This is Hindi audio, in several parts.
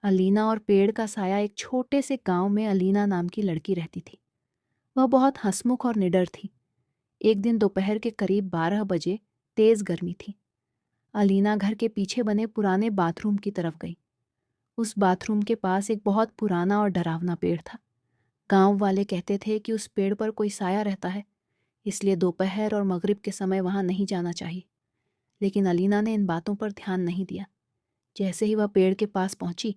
अलीना और पेड़ का साया। एक छोटे से गांव में अलीना नाम की लड़की रहती थी। वह बहुत हंसमुख और निडर थी। एक दिन दोपहर के करीब 12 बजे तेज गर्मी थी। अलीना घर के पीछे बने पुराने बाथरूम की तरफ गई। उस बाथरूम के पास एक बहुत पुराना और डरावना पेड़ था। गांव वाले कहते थे कि उस पेड़ पर कोई साया रहता है, इसलिए दोपहर और मगरिब के समय वहां नहीं जाना चाहिए। लेकिन अलीना ने इन बातों पर ध्यान नहीं दिया। जैसे ही वह पेड़ के पास पहुंची,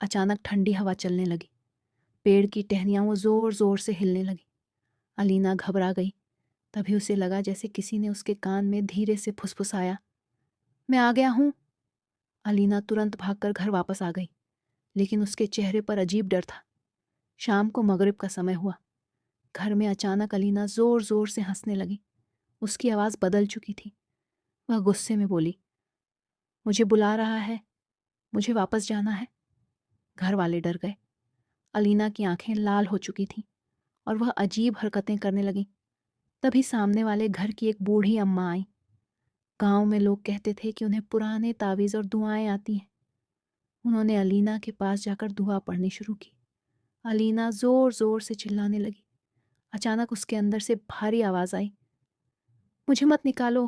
अचानक ठंडी हवा चलने लगी। पेड़ की टहनियां वो जोर जोर से हिलने लगी। अलीना घबरा गई। तभी उसे लगा जैसे किसी ने उसके कान में धीरे से फुसफुसाया, मैं आ गया हूं। अलीना तुरंत भागकर घर वापस आ गई, लेकिन उसके चेहरे पर अजीब डर था। शाम को मगरिब का समय हुआ। घर में अचानक अलीना जोर जोर से हंसने लगी। उसकी आवाज़ बदल चुकी थी। वह गुस्से में बोली, मुझे बुला रहा है, मुझे वापस जाना है। घर वाले डर गए। अलीना की आंखें लाल हो चुकी थीं और वह अजीब हरकतें करने लगी। तभी सामने वाले घर की एक बूढ़ी अम्मा आई। गांव में लोग कहते थे कि उन्हें पुराने तावीज़ और दुआएं आती हैं। उन्होंने अलीना के पास जाकर दुआ पढ़नी शुरू की। अलीना जोर जोर से चिल्लाने लगी। अचानक उसके अंदर से भारी आवाज़ आई, मुझे मत निकालो,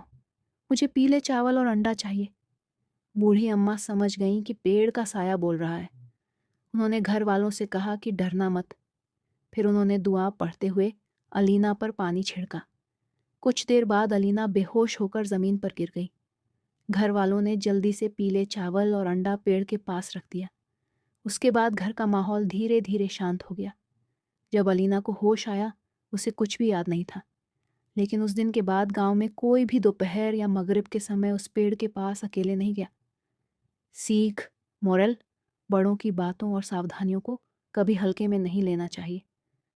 मुझे पीले चावल और अंडा चाहिए। बूढ़ी अम्मा समझ गईं कि पेड़ का साया बोल रहा है। उन्होंने घर वालों से कहा कि डरना मत। फिर उन्होंने दुआ पढ़ते हुए अलीना पर पानी छिड़का। कुछ देर बाद अलीना बेहोश होकर ज़मीन पर गिर गई। घर वालों ने जल्दी से पीले चावल और अंडा पेड़ के पास रख दिया। उसके बाद घर का माहौल धीरे धीरे शांत हो गया। जब अलीना को होश आया, उसे कुछ भी याद नहीं था। लेकिन उस दिन के बाद गांव में कोई भी दोपहर या मगरिब के समय उस पेड़ के पास अकेले नहीं गया। सीख, मोरल, बड़ों की बातों और सावधानियों को कभी हल्के में नहीं लेना चाहिए।